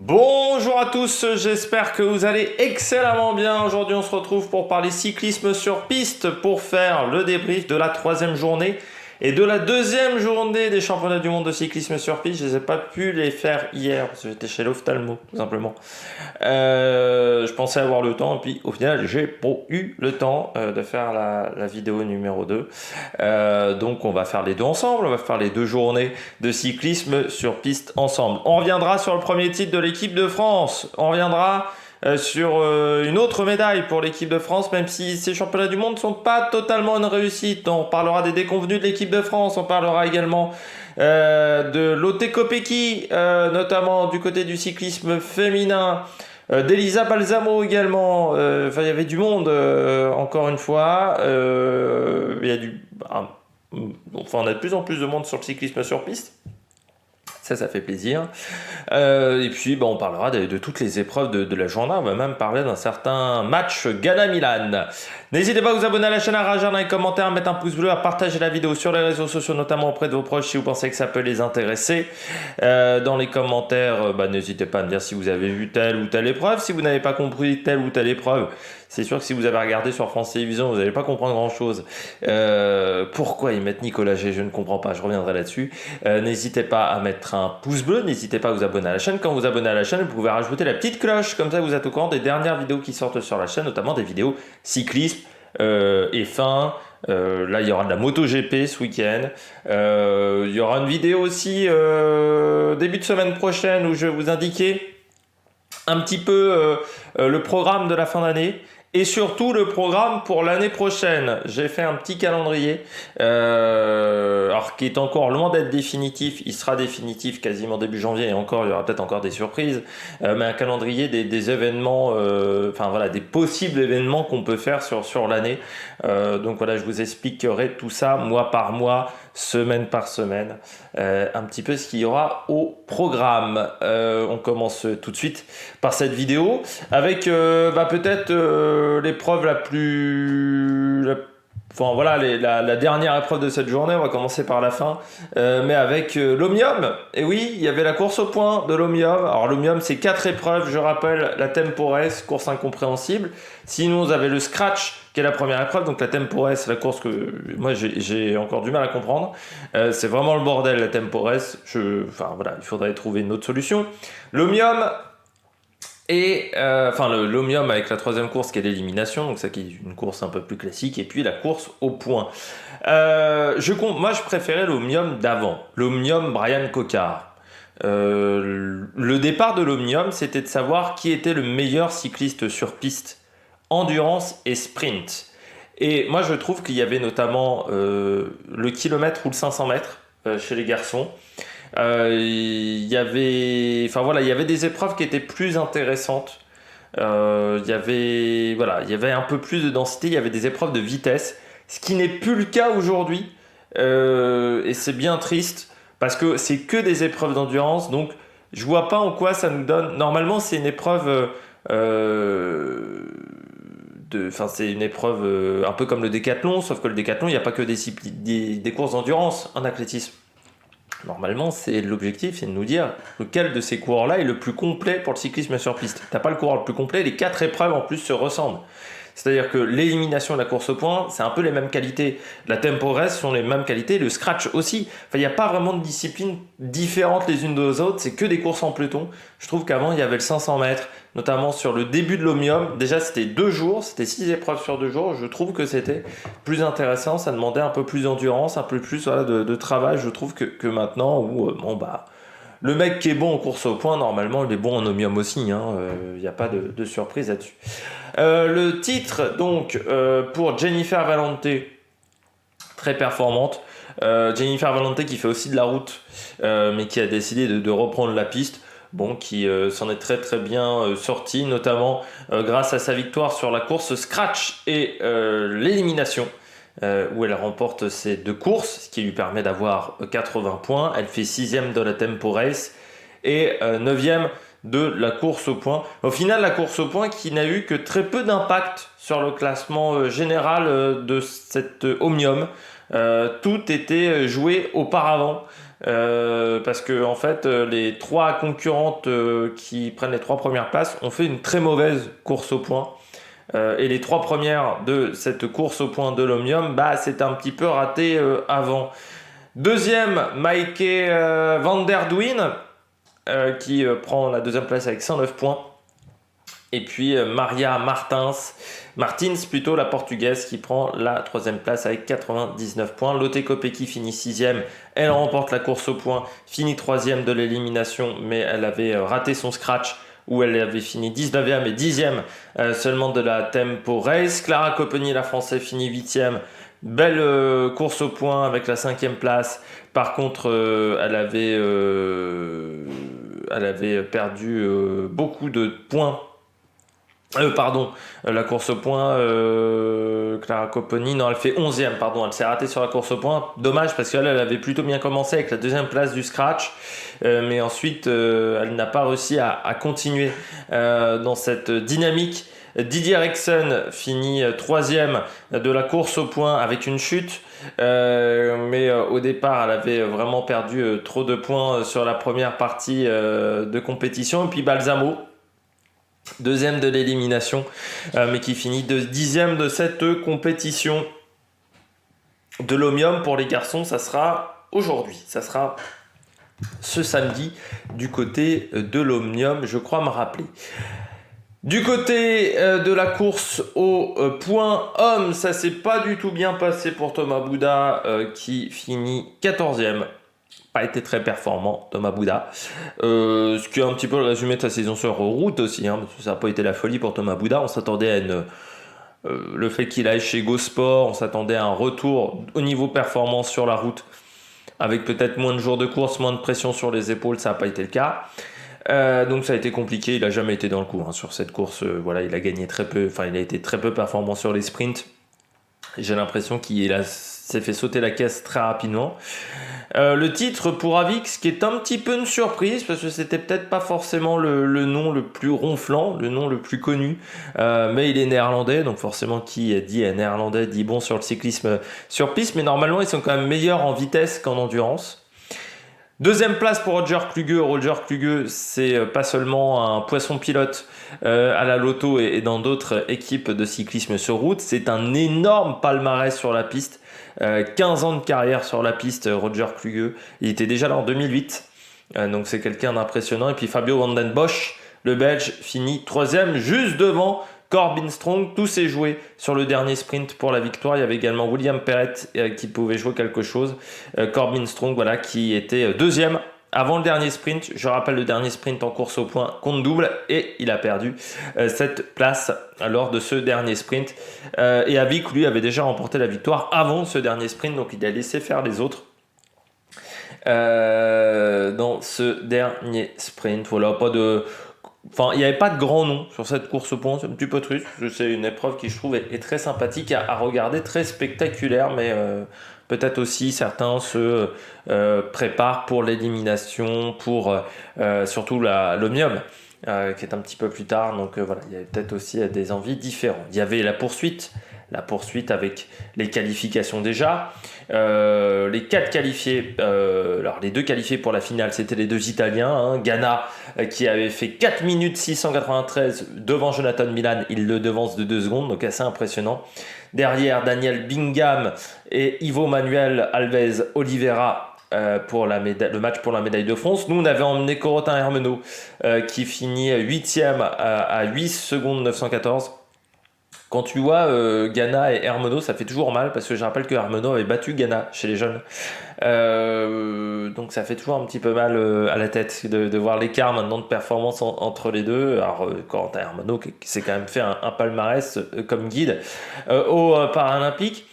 Bonjour à tous, j'espère que vous allez excellemment bien. Aujourd'hui on se retrouve pour parler cyclisme sur piste, pour faire le débrief de la troisième journée et de la deuxième journée des championnats du monde de cyclisme sur piste. Je n'ai pas pu les faire hier parce que j'étais chez l'ophtalmo tout simplement. Je pensais avoir le temps et puis au final j'ai pas eu le temps de faire la vidéo numéro 2. Donc on va faire les deux ensemble, on va faire les deux journées de cyclisme sur piste ensemble. On reviendra sur le premier titre de l'équipe de France, on reviendra sur une autre médaille pour l'équipe de France, même si ces championnats du monde ne sont pas totalement une réussite. On parlera des déconvenus de l'équipe de France, on parlera également de Lotte Kopecky, notamment du côté du cyclisme féminin, d'Elisa Balsamo également. Enfin, il y avait du monde, encore une fois. Il y a enfin, on a de plus en plus de monde sur le cyclisme sur piste. Ça fait plaisir. Et puis, on parlera de toutes les épreuves de la journée. On va même parler d'un certain match Ghana-Milan. N'hésitez pas à vous abonner à la chaîne, à réagir dans les commentaires, à mettre un pouce bleu, à partager la vidéo sur les réseaux sociaux, notamment auprès de vos proches si vous pensez que ça peut les intéresser. Dans les commentaires, n'hésitez pas à me dire si vous avez vu telle ou telle épreuve. Si vous n'avez pas compris telle ou telle épreuve, c'est sûr que si vous avez regardé sur France Télévisions, vous n'allez pas comprendre grand-chose. Pourquoi ils mettent Nicolas G, je ne comprends pas, je reviendrai là-dessus. N'hésitez pas à mettre un pouce bleu, n'hésitez pas à vous abonner à la chaîne. Quand vous abonnez à la chaîne, vous pouvez rajouter la petite cloche, comme ça vous êtes au courant des dernières vidéos qui sortent sur la chaîne, notamment des vidéos cyclisme, F1, là il y aura de la MotoGP ce week-end, il y aura une vidéo aussi début de semaine prochaine où je vais vous indiquer un petit peu le programme de la fin d'année et surtout le programme pour l'année prochaine. J'ai fait un petit calendrier, alors qui est encore loin d'être définitif. Il sera définitif quasiment début janvier et encore, il y aura peut-être encore des surprises, mais un calendrier des événements, enfin voilà, des possibles événements qu'on peut faire sur l'année. Donc voilà, je vous expliquerai tout ça mois par mois, semaine par semaine, un petit peu ce qu'il y aura au programme. On commence tout de suite par cette vidéo avec peut-être l'épreuve enfin voilà, la dernière épreuve de cette journée. On va commencer par la fin, mais avec l'Omnium. Et oui, il y avait la course au point de l'Omnium. Alors l'Omnium, c'est 4 épreuves, je rappelle: la Tempo Race, course incompréhensible. Sinon, vous avez le Scratch, qui est la première épreuve. Donc la Tempo Race, c'est la course que moi j'ai encore du mal à comprendre. C'est vraiment le bordel, la Tempo Race. Enfin voilà, il faudrait trouver une autre solution. L'Omnium, et l'Omnium avec la troisième course qui est l'élimination, donc ça qui est une course un peu plus classique, et puis la course au point. Moi je préférais l'Omnium d'avant, l'Omnium Brian Cocard. Le départ de l'Omnium, c'était de savoir qui était le meilleur cycliste sur piste, endurance et sprint. Et moi je trouve qu'il y avait notamment le kilomètre ou le 500 mètres chez les garçons. Il y avait des épreuves qui étaient plus intéressantes. Il y avait un peu plus de densité. Il y avait des épreuves de vitesse, ce qui n'est plus le cas aujourd'hui. Et c'est bien triste parce que c'est que des épreuves d'endurance. Donc je vois pas en quoi ça nous donne. Normalement, c'est une épreuve. C'est une épreuve un peu comme le décathlon, sauf que le décathlon, il n'y a pas que des courses d'endurance en athlétisme. Normalement, l'objectif, c'est de nous dire lequel de ces coureurs-là est le plus complet pour le cyclisme sur piste. T'as pas le coureur le plus complet, les 4 épreuves en plus se ressemblent. C'est-à-dire que l'élimination de la course au point, c'est un peu les mêmes qualités. La Tempo Race sont les mêmes qualités, le Scratch aussi. Enfin, il n'y a pas vraiment de disciplines différentes les unes des autres, c'est que des courses en peloton. Je trouve qu'avant, il y avait le 500 mètres, notamment sur le début de l'Omnium. Déjà, c'était 2 jours, c'était 6 épreuves sur 2 jours. Je trouve que c'était plus intéressant, ça demandait un peu plus d'endurance, un peu plus de travail, je trouve, que maintenant où, le mec qui est bon en course au point, normalement, il est bon en Omnium aussi. Il n'y a pas de surprise là-dessus. Le titre, donc, pour Jennifer Valente, très performante. Jennifer Valente qui fait aussi de la route, mais qui a décidé de reprendre la piste. Qui s'en est très très bien sortie, notamment grâce à sa victoire sur la course Scratch et l'élimination. Où elle remporte ces 2 courses, ce qui lui permet d'avoir 80 points. Elle fait 6e de la Tempo Race et 9e de la course au point. Au final, la course au point qui n'a eu que très peu d'impact sur le classement général de cette Omnium. Tout était joué auparavant. parce que en fait les 3 concurrentes qui prennent les 3 premières places ont fait une très mauvaise course au point. Et les 3 premières de cette course au point de l'Omnium, bah, c'était un petit peu raté avant. Deuxième, Maike van der Duin, qui prend la deuxième place avec 109 points. Et puis Maria Martins plutôt, la portugaise, qui prend la troisième place avec 99 points. Lotte Kopecky finit 6e, elle remporte la course au point, finit 3e de l'élimination, mais elle avait raté son scratch, où elle avait fini 19e et 10e seulement de la Tempo Race. Clara Coppeny, la française, finit 8e. Belle course au point avec la 5e place. Par contre, elle avait perdu beaucoup de points. La course au point, Clara Coppeny, non, elle fait 11e, pardon, elle s'est ratée sur la course au point. Dommage parce qu'elle avait plutôt bien commencé avec la deuxième place du scratch, mais ensuite elle n'a pas réussi à continuer dans cette dynamique. Didier Rixen finit 3e de la course au point avec une chute, mais au départ elle avait vraiment perdu trop de points sur la première partie de compétition. Et puis Balsamo, deuxième de l'élimination, mais qui finit 10e de cette compétition de l'Omnium. Pour les garçons, ça sera aujourd'hui, ça sera ce samedi du côté de l'Omnium, je crois me rappeler. Du côté de la course au point homme, ça s'est pas du tout bien passé pour Thomas Bouda, qui finit 14e. Pas été très performant, Thomas Bouda. Ce qui est un petit peu le résumé de sa saison sur route aussi, hein, parce que ça n'a pas été la folie pour Thomas Bouda. On s'attendait à le fait qu'il aille chez GoSport, on s'attendait à un retour au niveau performance sur la route, avec peut-être moins de jours de course, moins de pression sur les épaules. Ça n'a pas été le cas. Donc ça a été compliqué, il n'a jamais été dans le coup hein, sur cette course. Voilà, il a gagné très peu, enfin il a été très peu performant sur les sprints. J'ai l'impression qu'il s'est fait sauter la caisse très rapidement. Le titre pour Avix, qui est un petit peu une surprise, parce que c'était peut-être pas forcément le nom le plus ronflant, le nom le plus connu, mais il est néerlandais, donc forcément qui dit néerlandais dit bon sur le cyclisme sur piste, mais normalement ils sont quand même meilleurs en vitesse qu'en endurance. Deuxième place pour Roger Kluge. Roger Kluge, c'est pas seulement un poisson pilote à la Lotto et dans d'autres équipes de cyclisme sur route, c'est un énorme palmarès sur la piste. 15 ans de carrière sur la piste, Roger Kluge. Il était déjà là en 2008, donc c'est quelqu'un d'impressionnant. Et puis Fabio Van den Bosch, le Belge, finit 3e, juste devant Corbin Strong. Tout s'est joué sur le dernier sprint pour la victoire. Il y avait également William Perret qui pouvait jouer quelque chose. Corbin Strong, voilà, qui était 2e avant le dernier sprint. Je rappelle, le dernier sprint en course au point compte double et il a perdu cette place lors de ce dernier sprint. Et Avik, lui, avait déjà remporté la victoire avant ce dernier sprint, donc il a laissé faire les autres. Dans ce dernier sprint, voilà, pas de... Enfin, il n'y avait pas de grand nom sur cette course au point, c'est un petit peu triste. C'est une épreuve qui, je trouve, est très sympathique à regarder, très spectaculaire, mais peut-être aussi certains se préparent pour l'élimination, pour surtout l'Omnium, qui est un petit peu plus tard. Donc voilà, il y avait peut-être aussi des envies différentes. Il y avait la poursuite avec les qualifications déjà. Les 4 qualifiés, alors les 2 qualifiés pour la finale, c'était les 2 Italiens, hein. Ganna qui avait fait 4 minutes 693 devant Jonathan Milan, il le devance de 2 secondes, donc assez impressionnant. Derrière, Daniel Bingham et Ivo Manuel Alves Oliveira pour le match pour la médaille de France. Nous, on avait emmené Corentin Hermenot qui finit 8e à 8 secondes 914. Quand tu vois Ganna et Hermenot, ça fait toujours mal, parce que je rappelle que Hermenot avait battu Ganna chez les jeunes. Donc ça fait toujours un petit peu mal à la tête de voir l'écart maintenant de performance entre les deux. Alors Corentin Hermenot qui s'est quand même fait un palmarès comme guide au Paralympique.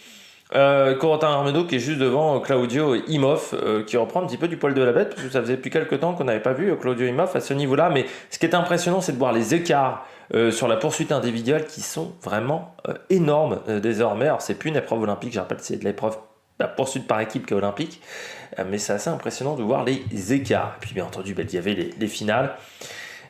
Corentin Hermenot qui est juste devant Claudio Imhoff, qui reprend un petit peu du poil de la bête, parce que ça faisait depuis quelques temps qu'on n'avait pas vu Claudio Imhoff à ce niveau-là. Mais ce qui est impressionnant, c'est de voir les écarts sur la poursuite individuelle qui sont vraiment énormes désormais. Alors c'est plus une épreuve olympique, je rappelle, c'est de la poursuite par équipe qui est olympique, mais c'est assez impressionnant de voir les écarts. Et puis bien entendu, il y avait les finales.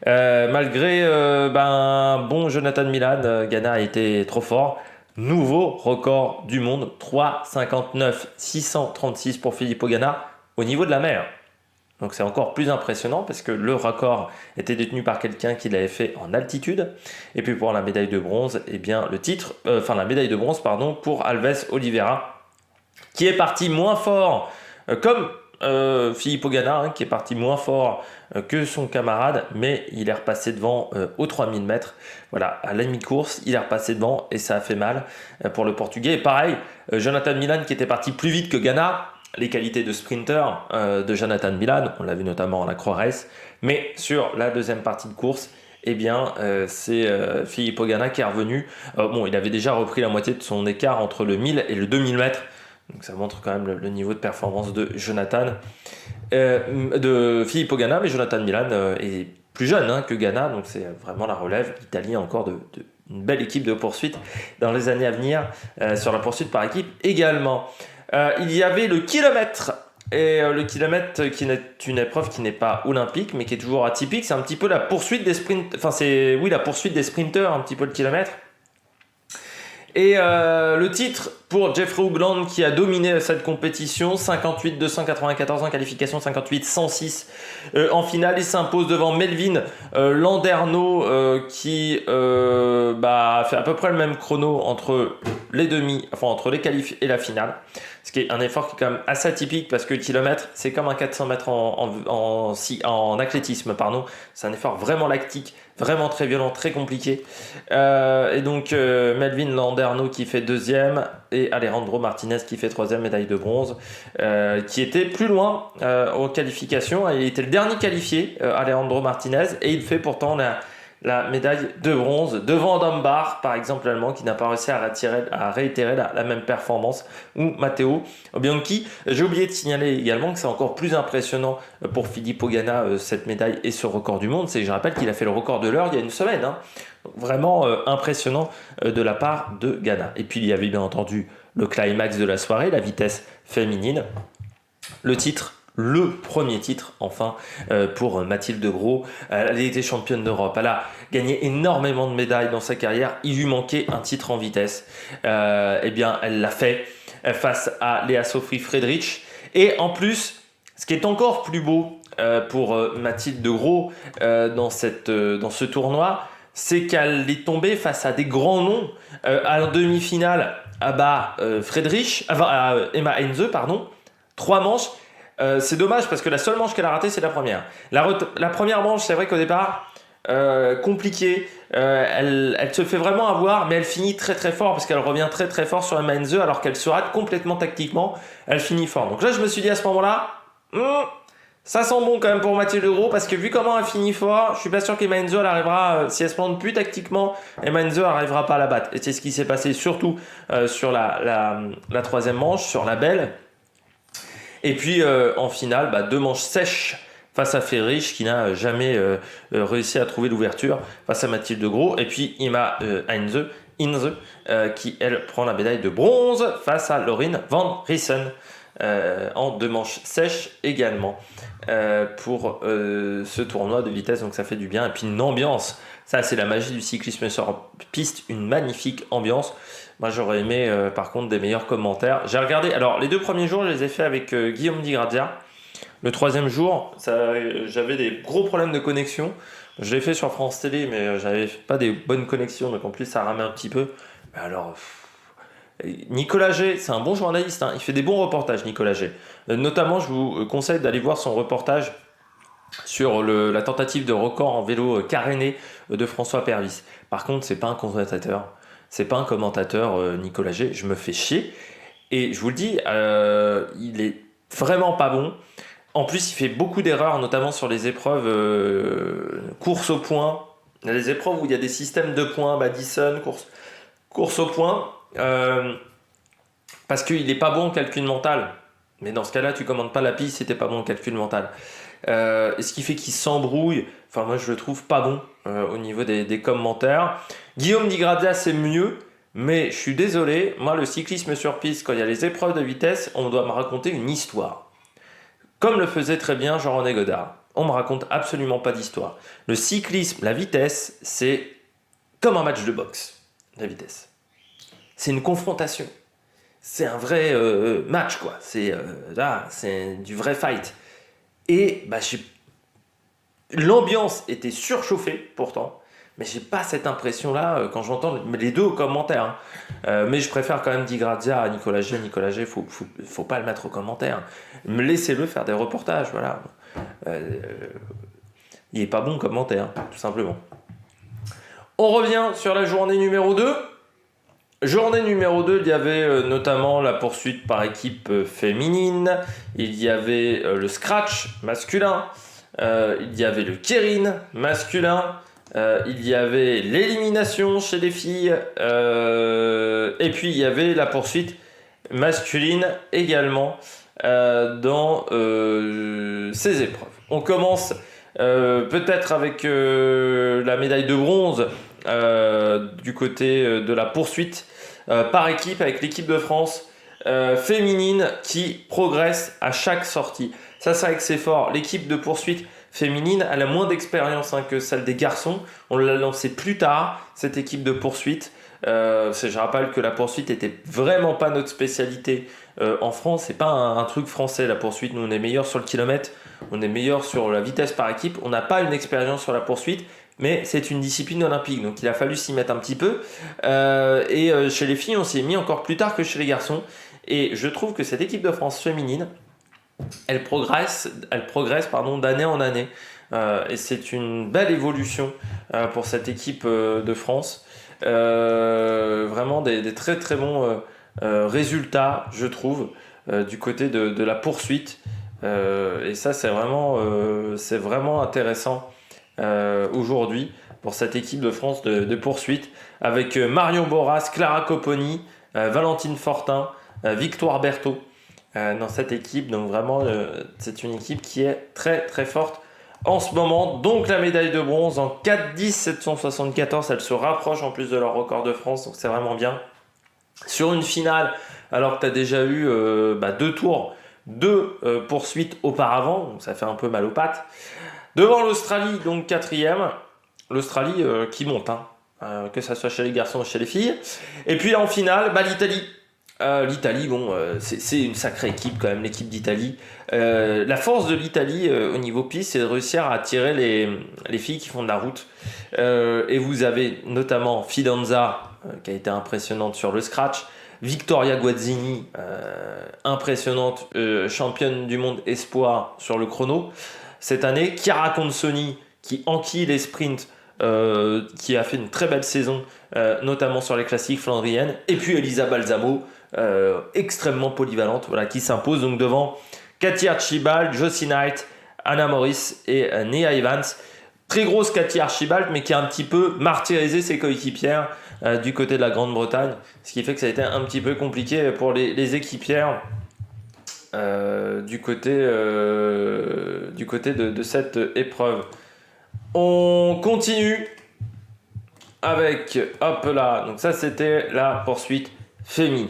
Malgré bon Jonathan Milan, Ganna a été trop fort. Nouveau record du monde, 3,59 636 pour Filippo Ganna. au niveau de la mer. Donc c'est encore plus impressionnant parce que le record était détenu par quelqu'un qui l'avait fait en altitude. Et puis pour la médaille de bronze, eh bien la médaille de bronze pour Alves Oliveira, qui est parti moins fort, comme Filippo Ganna, hein, qui est parti moins fort que son camarade, mais il est repassé devant aux 3000 mètres. Voilà, à la mi-course, il est repassé devant et ça a fait mal pour le Portugais. Et pareil, Jonathan Milan qui était parti plus vite que Ganna. Les qualités de sprinter de Jonathan Milan, on l'a vu notamment en la Croix Race, mais sur la deuxième partie de course, eh bien, c'est Filippo Ganna qui est revenu. Il avait déjà repris la moitié de son écart entre le 1000 et le 2000 mètres, donc ça montre quand même le niveau de performance de de Filippo Ganna, mais Jonathan Milan est plus jeune que Ganna, donc c'est vraiment la relève. L'Italie a encore une belle équipe de poursuite dans les années à venir sur la poursuite par équipe également. Il y avait le kilomètre, et le kilomètre qui est une épreuve qui n'est pas olympique, mais qui est toujours atypique. C'est un petit peu la poursuite des la poursuite des sprinteurs, un petit peu le kilomètre. Et le titre pour Jeffrey Hoogland qui a dominé cette compétition, 58-294 en qualification, 58-106 en finale. Il s'impose devant Melvin Landerneau qui a fait à peu près le même chrono entre les qualifs et la finale. Ce qui est un effort qui est quand même assez atypique parce que le kilomètre, c'est comme un 400 mètres en athlétisme, pardon. C'est un effort vraiment lactique, vraiment très violent, très compliqué. Et donc Melvin Landerneau qui fait deuxième et Alejandro Martinez qui fait troisième, médaille de bronze, qui était plus loin aux qualifications. Il était le dernier qualifié, Alejandro Martinez, et il fait pourtant la médaille de bronze devant Dunbar, par exemple l'Allemand, qui n'a pas réussi à réitérer la même performance, ou Matteo Bianchi. J'ai oublié de signaler également que c'est encore plus impressionnant pour Filippo Ganna cette médaille et ce record du monde. Je rappelle qu'il a fait le record de l'heure il y a une semaine. Donc, vraiment impressionnant de la part de Ganna. Et puis il y avait bien entendu le climax de la soirée, la vitesse féminine. Le premier titre, enfin, pour Mathilde Gros. Elle a été championne d'Europe. Elle a gagné énormément de médailles dans sa carrière. Il lui manquait un titre en vitesse. Eh bien, elle l'a fait face à Léa Sophie Friedrich. Et en plus, ce qui est encore plus beau pour Mathilde Gros dans ce tournoi, c'est qu'elle est tombée face à des grands noms. À la demi-finale, Friedrich, à Emma Heinze, pardon. 3 manches. C'est dommage parce que la seule manche qu'elle a ratée, c'est la première. La première manche, c'est vrai qu'au départ, compliquée. Elle se fait vraiment avoir, mais elle finit très très fort parce qu'elle revient très très fort sur Emma Heinze alors qu'elle se rate complètement tactiquement. Elle finit fort. Donc là, je me suis dit à ce moment-là, ça sent bon quand même pour Mathilde Gros parce que vu comment elle finit fort, je suis pas sûr qu'Emma Heinze elle arrivera, si elle se plante plus tactiquement, Emma Heinze n'arrivera pas à la battre. Et c'est ce qui s'est passé surtout sur la troisième manche, sur la belle. Et puis en finale, 2 manches sèches face à Friedrich qui n'a jamais réussi à trouver l'ouverture face à Mathilde Gros. Et puis Emma Heinze qui elle prend la médaille de bronze face à Laurine Van Riesen en 2 manches sèches également pour ce tournoi de vitesse. Donc ça fait du bien. Et puis une ambiance, ça c'est la magie du cyclisme sur piste, une magnifique ambiance. Moi, j'aurais aimé, par contre, des meilleurs commentaires. J'ai regardé... Alors, les 2 premiers jours, je les ai fait avec Guillaume Di Grazia. Le 3e jour, j'avais des gros problèmes de connexion. Je l'ai fait sur France Télé, mais j'avais pas des bonnes connexions. Donc, en plus, ça ramait un petit peu. Mais alors... Nicolas G, c'est un bon journaliste. Il fait des bons reportages, Nicolas G. Notamment, je vous conseille d'aller voir son reportage sur la tentative de record en vélo caréné de François Pervis. Par contre, c'est pas un commentateur. C'est pas un commentateur, Nicolas G. Je me fais chier. Et je vous le dis, il est vraiment pas bon. En plus, il fait beaucoup d'erreurs, notamment sur les épreuves course au point. Les épreuves où il y a des systèmes de points, Madison, course au point. Parce qu'il n'est pas bon en calcul mental. Mais dans ce cas-là, tu commandes pas la piste si t'es pas bon en calcul mental. Ce qui fait qu'il s'embrouille. Enfin, moi, je le trouve pas bon au niveau des commentaires. Guillaume Di Grazia, c'est mieux, mais je suis désolé. Moi, le cyclisme sur piste, quand il y a les épreuves de vitesse, on doit me raconter une histoire. Comme le faisait très bien Jean-René Godard. On me raconte absolument pas d'histoire. Le cyclisme, la vitesse, c'est comme un match de boxe. La vitesse. C'est une confrontation. c'est un vrai match, quoi. Là, c'est du vrai fight. Et l'ambiance était surchauffée, pourtant. Mais j'ai pas cette impression-là quand j'entends les deux commentaires. Hein. Mais je préfère quand même Di Grazia à Nicolas G. Nicolas G, faut pas le mettre aux commentaires. Laissez-le faire des reportages, voilà. Il est pas bon commentaire, tout simplement. On revient sur la journée numéro 2. Journée numéro 2, il y avait notamment la poursuite par équipe féminine, il y avait le scratch masculin, il y avait le keirin masculin, il y avait l'élimination chez les filles, et puis il y avait la poursuite masculine également dans ces épreuves. On commence peut-être avec la médaille de bronze du côté de la poursuite par équipe avec l'équipe de France féminine qui progresse à chaque sortie. Ça, c'est vrai que c'est fort. L'équipe de poursuite féminine, elle a moins d'expérience que celle des garçons. On l'a lancée plus tard, cette équipe de poursuite. Je rappelle que la poursuite était vraiment pas notre spécialité en France. C'est pas un truc français, la poursuite. Nous, on est meilleurs sur le kilomètre, on est meilleurs sur la vitesse par équipe. On n'a pas une expérience sur la poursuite, mais c'est une discipline olympique, donc il a fallu s'y mettre un petit peu. Chez les filles, on s'y est mis encore plus tard que chez les garçons. Et je trouve que cette équipe de France féminine, elle progresse d'année en année. Et c'est une belle évolution pour cette équipe de France. Vraiment des très très bons résultats, je trouve, du côté de la poursuite. Et ça, c'est vraiment intéressant aujourd'hui pour cette équipe de France de poursuite avec Marion Boras, Clara Copponi, Valentine Fortin, Victoire Berthaud dans cette équipe. Donc vraiment, c'est une équipe qui est très très forte en ce moment. Donc la médaille de bronze en 4-10-774, elle se rapproche en plus de leur record de France, donc c'est vraiment bien. Sur une finale, alors que tu as déjà eu 2 tours, 2 poursuites auparavant, donc ça fait un peu mal aux pattes. Devant l'Australie, donc 4e, l'Australie qui monte, que ça soit chez les garçons ou chez les filles. Et puis en finale, l'Italie. L'Italie, c'est une sacrée équipe quand même, l'équipe d'Italie. La force de l'Italie au niveau piste, c'est de réussir à attirer les filles qui font de la route. Et vous avez notamment Fidanza, qui a été impressionnante sur le scratch, Victoria Guazzini, impressionnante, championne du monde espoir sur le chrono cette année, Chiara Consoni, qui enquille les sprints, qui a fait une très belle saison, notamment sur les classiques flandriennes, et puis Elisa Balsamo, extrêmement polyvalente, qui s'impose donc devant Katia Archibald, Josie Knight, Anna Morris et Nia Evans. Très grosse Katia Archibald, mais qui a un petit peu martyrisé ses coéquipières du côté de la Grande-Bretagne, ce qui fait que ça a été un petit peu compliqué pour les équipières du côté de cette épreuve. On continue avec, donc ça c'était la poursuite féminine.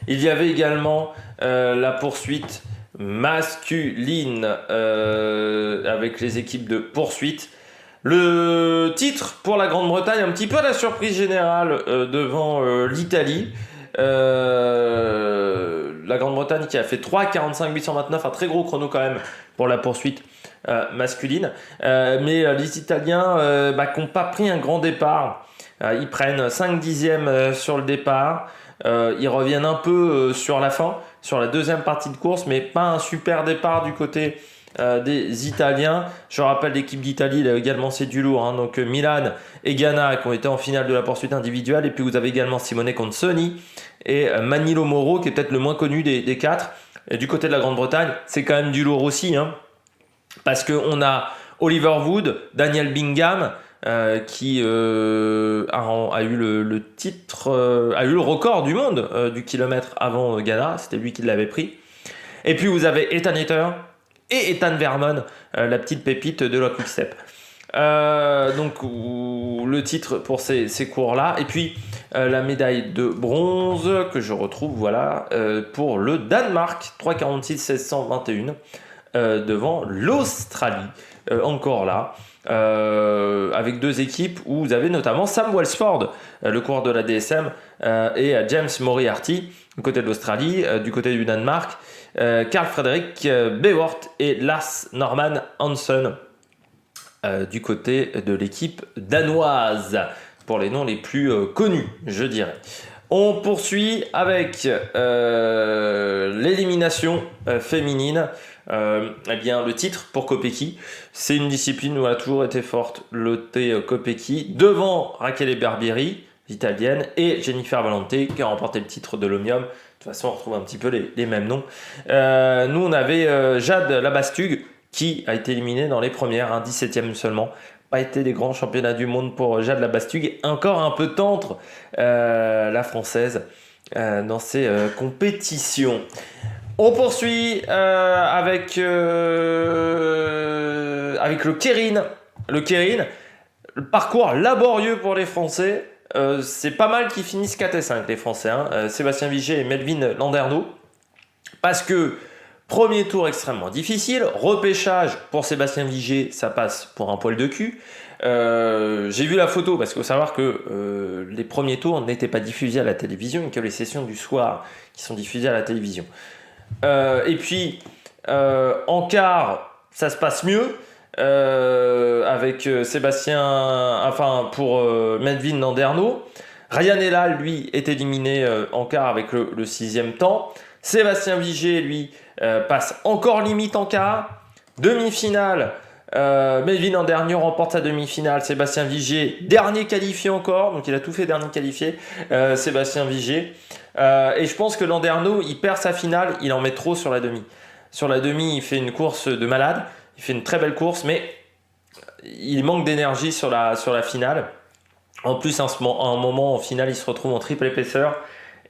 Il y avait également la poursuite masculine avec les équipes de poursuite. Le titre pour la Grande-Bretagne, un petit peu à la surprise générale devant l'Italie. La Grande-Bretagne qui a fait 3:45.829, un très gros chrono quand même pour la poursuite masculine. Mais les Italiens qui n'ont pas pris un grand départ. Ils prennent 5 dixièmes sur le départ. Ils reviennent un peu sur la fin, sur la deuxième partie de course, mais pas un super départ du côté des Italiens. Je rappelle l'équipe d'Italie, là, également c'est du lourd, donc Milan et Ganna qui ont été en finale de la poursuite individuelle, et puis vous avez également Simone Consoni et Manilo Moro qui est peut-être le moins connu des 4. Et du côté de la Grande-Bretagne, c'est quand même du lourd aussi, parce qu'on a Oliver Wood, Daniel Bingham qui a eu le titre, a eu le record du monde du kilomètre avant Ganna, c'était lui qui l'avait pris. Et puis vous avez Ethan Hayter et Ethan Vermon, la petite pépite de la Quick Step. Donc le titre pour ces cours-là. Et puis la médaille de bronze que je retrouve pour le Danemark, 3:46.1621 devant l'Australie. Encore là. avec deux équipes où vous avez notamment Sam Welsford, le coureur de la DSM, et James Moriarty, du côté de l'Australie, du côté du Danemark, Carl Frederick Bewort et Lars Norman Hansen, du côté de l'équipe danoise, pour les noms les plus connus, je dirais. On poursuit avec l'élimination féminine. Eh bien, le titre pour Kopecky, c'est une discipline où elle a toujours été forte, Lotte Kopecky, devant Rachele Barbieri, l'italienne, et Jennifer Valente, qui a remporté le titre de l'Omnium. De toute façon, on retrouve un petit peu les mêmes noms. Nous, on avait Jade Labastug, qui a été éliminée dans les premières, 17e seulement. Pas été des grands championnats du monde pour Jade Labastug. Encore un peu tendre, la française, dans ses compétitions. On poursuit avec le Keirin. Le Keirin, le parcours laborieux pour les Français. C'est pas mal qu'ils finissent 4 et 5, les Français. Sébastien Viget et Melvin Landerneau. Parce que premier tour extrêmement difficile. Repêchage pour Sébastien Viget, ça passe pour un poil de cul. J'ai vu la photo parce qu'il faut savoir que les premiers tours n'étaient pas diffusés à la télévision et que les sessions du soir qui sont diffusées à la télévision. Et puis en quart, ça se passe mieux avec pour Melvin Landerneau. Ryan Ellal, lui, est éliminé en quart avec le 6e temps. Sébastien Viget, lui, passe encore limite en quart. Demi-finale, Melvin Landerneau remporte sa demi-finale. Sébastien Viget, dernier qualifié encore, donc il a tout fait dernier qualifié. Sébastien Viget. Et je pense que Landerneau, il perd sa finale, il en met trop sur la demi. Sur la demi, il fait une course de malade, il fait une très belle course, mais il manque d'énergie sur la finale. En plus, à un moment, en finale, il se retrouve en triple épaisseur.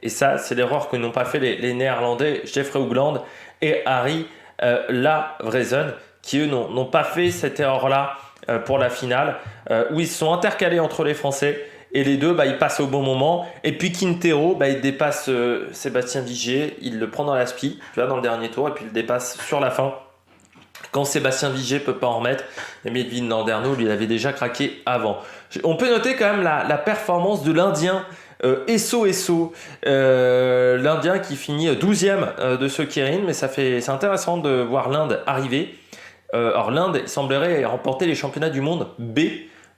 Et ça, c'est l'erreur que n'ont pas fait les Néerlandais, Jeffrey Hoogland et Harry Lavrezen, qui eux n'ont pas fait cette erreur-là pour la finale, où ils se sont intercalés entre les Français. Et les deux, ils passent au bon moment. Et puis Quintero, il dépasse Sébastien Viget. Il le prend dans la spi, dans le dernier tour. Et puis il le dépasse sur la fin. Quand Sébastien Viget ne peut pas en remettre, Melvin Landerneau, lui, il avait déjà craqué avant. On peut noter quand même la performance de l'Indien Esso. L'Indien qui finit 12e de ce Keirin. Mais c'est intéressant de voir l'Inde arriver. Or l'Inde, il semblerait remporter les championnats du monde B,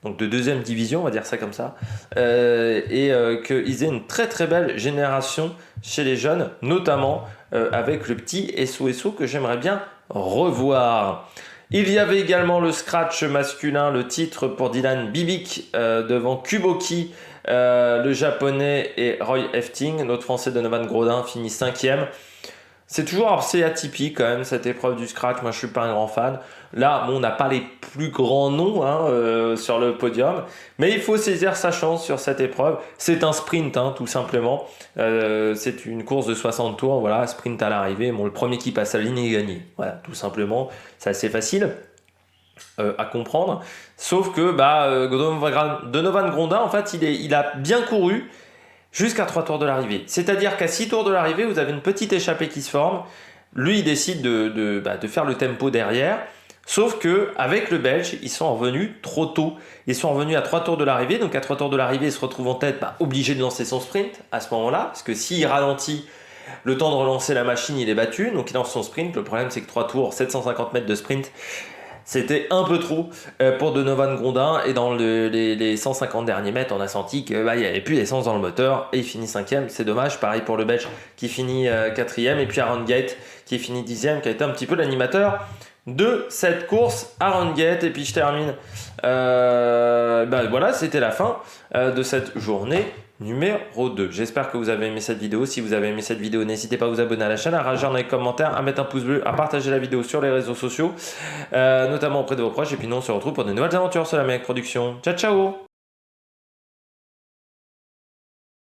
donc de 2e division, on va dire ça comme ça, et qu'ils aient une très très belle génération chez les jeunes, notamment avec le petit Esso que j'aimerais bien revoir. Il y avait également le scratch masculin, le titre pour Dylan Bibic devant Kuboki, le japonais, et Roy Efting. Notre français Donovan Grodin finit 5e. C'est toujours assez atypique quand même cette épreuve du scratch. Moi je suis pas un grand fan. Là on n'a pas les plus grands noms sur le podium, mais il faut saisir sa chance sur cette épreuve. C'est un sprint tout simplement. C'est une course de 60 tours, voilà, sprint à l'arrivée. Bon, le premier qui passe à la ligne est gagné. Voilà, tout simplement. C'est assez facile à comprendre. Sauf que Donovan Grodin, en fait, il a bien couru jusqu'à 3 tours de l'arrivée. C'est-à-dire qu'à 6 tours de l'arrivée, vous avez une petite échappée qui se forme. Lui, il décide de faire le tempo derrière. Sauf qu'avec le Belge, ils sont revenus trop tôt. Ils sont revenus à 3 tours de l'arrivée. Donc à 3 tours de l'arrivée, il se retrouve en tête, obligé de lancer son sprint à ce moment-là. Parce que s'il ralentit, le temps de relancer la machine, il est battu. Donc il lance son sprint. Le problème, c'est que 3 tours, 750 mètres de sprint, c'était un peu trop pour Donovan Grodin. Et dans les 150 derniers mètres, on a senti qu'il n'y avait plus d'essence dans le moteur. Et il finit 5e. C'est dommage. Pareil pour le Belge qui finit 4e. Et puis Aaron Gate qui finit 10e, qui a été un petit peu l'animateur de cette course. Aaron Gate. Et puis je termine. Voilà, c'était la fin de cette journée numéro 2. J'espère que vous avez aimé cette vidéo. Si vous avez aimé cette vidéo, n'hésitez pas à vous abonner à la chaîne, à réagir dans les commentaires, à mettre un pouce bleu, à partager la vidéo sur les réseaux sociaux, notamment auprès de vos proches. Et puis nous, on se retrouve pour de nouvelles aventures sur la Mec Production. Ciao, ciao!